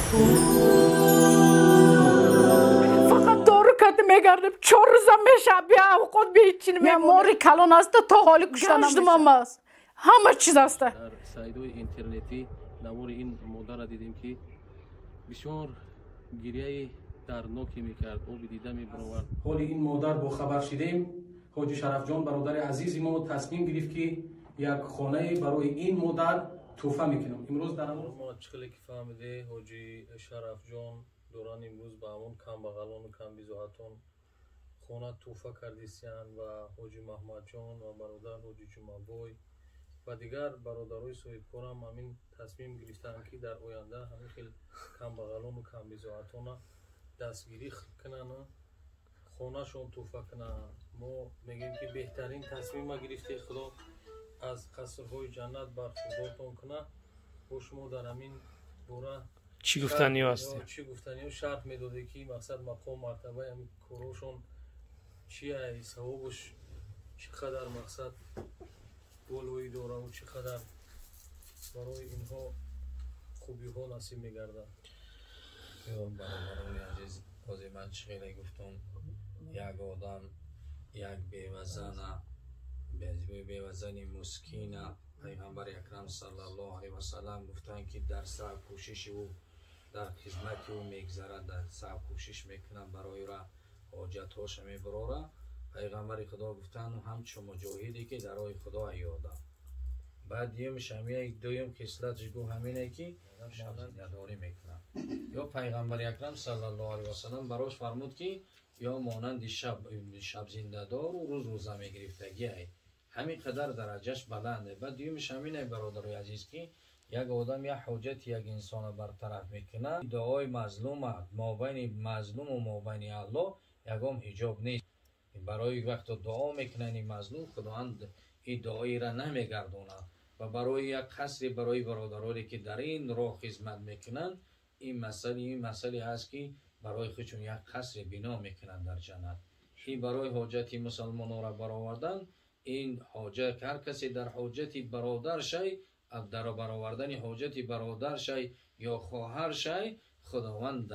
فقط دارو کتی میگردم 4 روزه میشه بیا خود بیچین ماری کلان است تا حالی کشتن نمیشه است همه چیز است. در سایت‌های اینترنتی نمور این مادر را دیدیم که بسیار گریه دردناکی میکرد او دیده میبرد. حال این مادر با خبر شدیم حاجی شرف جان برادر عزیز ما تصمیم گرفت که یک خانه برای این مادر توفه میکنم. امروز در ما چقدر که فهمیده حاجی شرف جان دوران امروز با همون کم بغلان و کم بیزاعتان خانه توفه کردیستیان و حاجی محمد جان و برادر حاجی جمعبای و دیگر برادرای صاحبکار هم همین تصمیم گرفتن که در آینده همین خیلی کم بغلان و کم بیزاعتان دستگیری کنن خانه شون توفه کنن. ما میگیم که بهترین تصمیم ما گرفته خدا از قصرهای جنت برخوردارتون کنه و شما در همین دوره چی گفتنی هستی؟ چی گفتنی و شرط میداده که مقصد مقام مرتبه همین کروشون چیه ثوابش چقدر مقصد گلوی دوره و چقدر برای اینها خوبی ها نصیب میگردن. برای عزیز بازی من چقیله گفتم یک آدم یک بیوزن مسکین پیغمبر اکرم صلی الله علیه و سلم گفتن که در سعی کوشش او در خدمت او میگذره در سعی کوشش میکنن برای را حاجت هاش میبراره. پیغمبر خدا گفتن همچون مجاهدی که در راه خدا ایاده. بعد دیمش یک دویم خصلتش گفت همینه که شبزنده‌داری میکنن. یا پیغمبر اکرم صلی الله علیه و سلم براش فرمود که یا مانند شب زنده دار و روز روزه میگرفتگی همین قدر درجهش بلنده. بعد دیمش همینه برادرای عزیز که یک آدم یک حجت یک انسان برطرف میکنه دعای مظلوم مابین مظلوم و مابین الله یکم حجاب نیست. برای وقت دعا میکنن این مظلوم خداوند این دعایی را نمیگردونه و برای یک قصر برای برادرانی که در این راه خدمت میکنن این مسئله هست که برای خودشون یک قصر بنا میکنن در جنت. این برای حاجت مسلمانان را برآوردن. این حاجت هر کسی در حاجت برادر شای در برآوردن حاجت برادر شای یا خواهر شای خداوند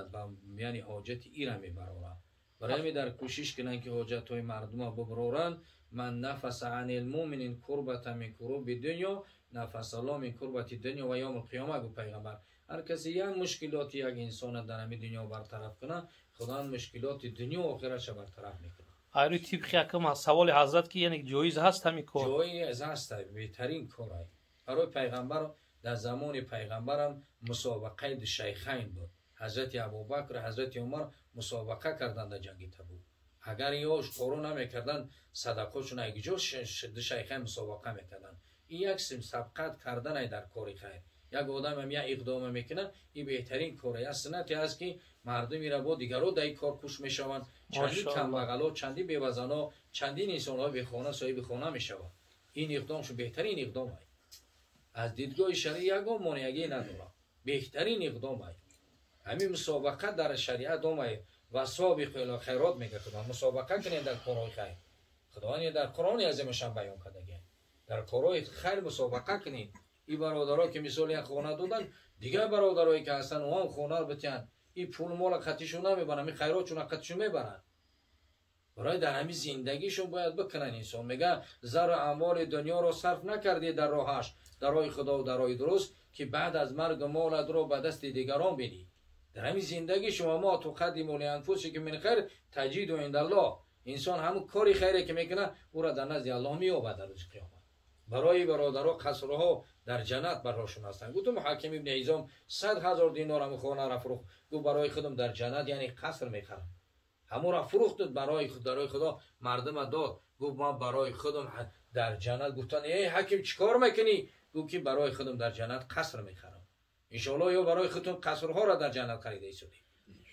یعنی حاجت ای را میبراره. برای می در کوشش کنن که حاجت های مردم ببرارن. من نفس عن المؤمن کربت من کروب دنیا نفس الله من کربت دنیا و یوم القیامه. گفت پیغمبر هر کسی یک مشکلات یک انسان در همین دنیا برطرف کنه خدا مشکلات دنیا و آخرتش برطرف میکنه. آره طبق یکم از سوال حضرت که یعنی جایز هست همین کار؟ جایز هست، بهترین کاره. برای پیغمبر در زمان پیغمبرم مسابقه شیخین بود. حضرت ابوبکر حضرت عمر مسابقه کردند در جنگ تبوک. اگر اینا قرون نمیکردن صدقه‌شون اگه شیخین مسابقه میکردن. این یک سبقت کردن در کار خیر. یک آدم هم یک اقدام میکنه این بهترین کاره است. سنتی است که مردم میره با دیگرو در این کار کوش میشوند. چندی کم بغلا چندی بیوزنا چندین انسان ها به خانه صاحب خانه میشوند. این اقدامش بهترین اقدام است. از دیدگاه شرعی یگان مانعی نداره. بهترین اقدام است. همین مسابقه در شریعت اومد و سابق الی خیرات میگه خدا مسابقه کنید در کارهای خیر. خداوند در قرآن عظیمش هم بیان کرده در کارهای خیر مسابقه کنید. این برادرها که مثال یک خانه دادن دیگه برادرایی که هستن اون خانه رو بتین این پول مال خطیشون نمیبرن این خیراتشون خطیشون میبرن. برای در همین زندگیشون باید بکنن. انسان میگه زر و اموال دنیا رو صرف نکردی در راهش در راه خدا و در راه درست که بعد از مرگ مالت رو به دست دیگران بدی. در همین زندگی شما ما تو قدیم لانفسکم که من خیر تجید و عند الله. انسان همون کاری خیره که میکنه او را در نزد الله مییابد در روز قیامت. برای برادرها قصرها در جنت براشون هستن. گفتم حاکم ابن هیزم 100,000 دینار هم خانه را فروخت. گفت برای خودم در جنت یعنی قصر میخرم. همون را فروخت برای خدا مردم داد. گفت ما برای خودم در جنت. گفتن ای حاکم چیکار میکنی؟ گفت که برای خودم در جنت قصر میخرم. ان شاء الله یا برای خودتون قصرها را در جنت خریده اید.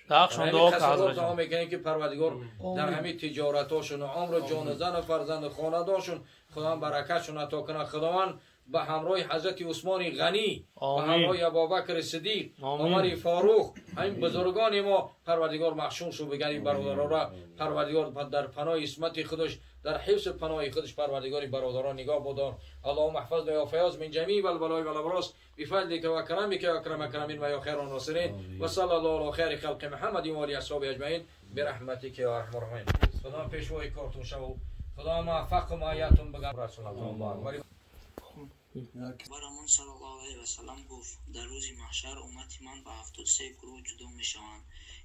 دعاشون دعا که حضرت دعا میکنه که پروردگار در همین تجارتاشون و عمر جان و زن و فرزند و خانواده‌شون خداوند برکتشون عطا کنه. خداوند به همراه حضرت عثمان غنی، به آمین. همراه ابوبکر صدیق، آمین. عمر فاروق، همین بزرگان ما پروردگار محشور شو بگن این برادران را پروردگار در پناه اسمت خودش، در حفظ پناه خودش پروردگار برادران نگاه بدار. اللهم احفظنا یا فیاض من جمیع البلاء والامراض بفضلك وكرمك يا اكرم الاكرمين ويا خير الناصرين وصلى الله على خير خلق محمد و آله اصحابه اجمعین برحمتك یا ارحم الراحمین. خدا پیشوای کارتون شو، خدا موفق و معیتون بگم. رسول الله برامون صلی الله علیه و سلم گفت در روز محشر امت من به 73 گروه جدا می شوند.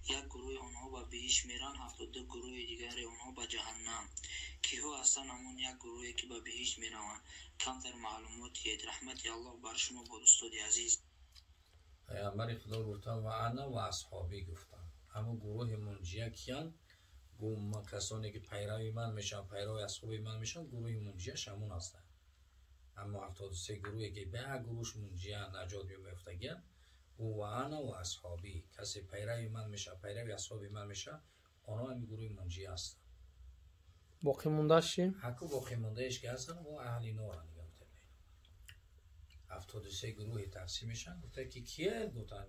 یک گروه آنها به بهشت میرن، 72 گروه دیگر آنها به جهنم. کیها هستند همون یک گروهی که به بهشت میروند؟ کمتر معلوماتیه. رحمت الله بر شما با استاد عزیز. پیامبر خدا گفتن و انا و اصحابی گفتن همون گروه منجیه کیان؟ کسانی که پیروی من میشن، پیروی اصحابی من میشن، گروه منجیه شمون هستن. اما 73 گروهی که به گروهش منجیه نجات میفتگن و انا و اصحابی، کسی پیروی من میشه، پیروی اصحابی من میشه، آنها هم گروه منجیه هستن. باقی مونده چی؟ حکو باقی مونده ایش که هستن و اهل نور هم نگم تبین 73 گروه تقسیم میشن. گفته که کیه؟ گفتن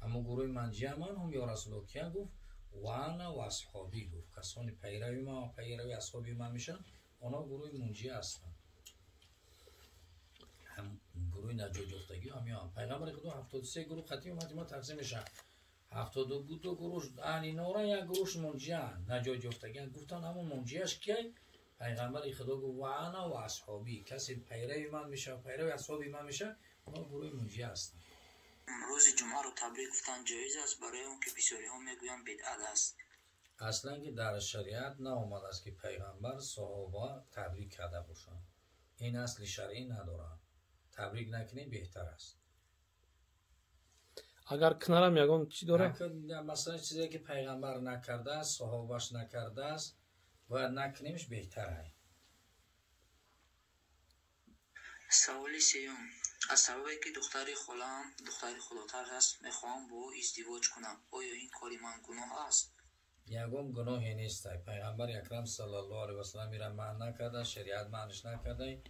اما گروه منجیه من هم یا رسول الله کیه؟ گفت و انا و اصحابی، گفت کسانی پیروی من و پیروی اصحابی من میشن آنها گروه منجیه هستن. هم گروه نجات یافتگی هم پیغمبر خدا 73 گروه خطی اومد ما تقسیم میشن. 72 گروه اهل نور، یک گروهش منجیه نجات یافتگی. گفتن همون منجیهش کیه؟ پیغمبر خدا گفت و انا و اصحابی، کسی پیروی من میشه، پیروی اصحابی من میشه، اونها گروه منجیه هستن. روز جمعه رو تبریک گفتن جایز است برای اون که بسیاری ها میگویند بدعت است. اصلا که در شریعت نآمده است که پیغمبر صحابه تبریک کرده باشند. این اصل شرعی نداره. تبریک نکنی بهتر است. اگر کنارم یگان چی داره؟ مثلا چیزی که پیغمبر نکرده است، صحابهش نکرده است و نکنیمش بهتره. سوال سیوم، از سببی که دختری خلاتر هست میخوام با او ازدواج کنم، آیا این کاری من گناه است؟ یگم گناهی نیست. پیغمبر اکرم صلی الله علیه و سلم میره من نکرده، شریعت منش نکرده.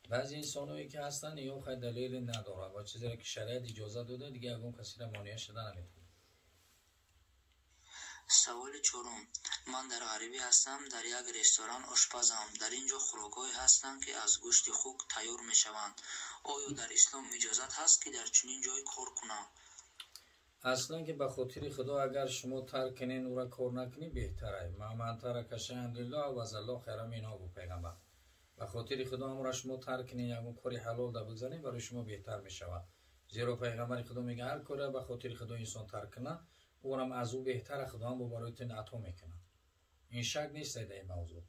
بعضی انسانایی که هستن یا خیلی دلیل نداره و چیزی که شریعت اجازه داده دیگه یگم کسی را مانع شده نمیتونه. سوال چهارم، من در غریبی هستم، در یک رستوران آشپزم. در اینجا خوراک‌هایی هستند که از گوشت خوک تیار میشوند. آیا در اسلام اجازت هست که در چنین جایی کار کنم؟ اصلا که به خاطر خدا اگر شما ترک کنین او را کار نکنی بهتره. من ترک شیئا لله و الله خیر منه گفت پیغمبر. به خاطر خدا امر شما ترک کنین یگون کاری حلال ده بگذارین برای شما بهتر میشود. زیرا پیغمبر خدا میگه هر کاری به خاطر خدا انسان ترک کنه اونم از او بهتر خدا هم برایتون عطا میکنه. این شک نیست در این موضوع.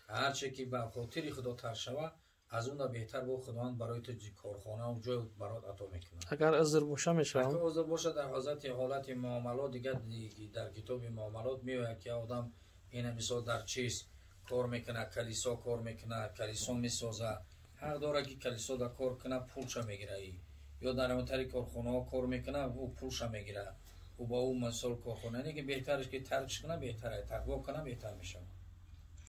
هر چی که به خاطر خدا ترک شود از اون بهتر با خدا هم برایت کارخانه و جای برات عطا میکنه. اگر عذر باشه میشه. اگر عذر باشه در حالت معاملات دیگه در کتاب معاملات میاد که آدم این مثال در چیز کار میکنه، کلیسا کار میکنه، کلیسا میسازه، هر داره که کلیسا در کار کنه پولش میگیره، یا در اون کارخانه ها کار میکنه او پولش میگیره و با اون مثال کارخانه که بهترش که ترکش کنه بهتره، تقوا کنه بهتر میشه.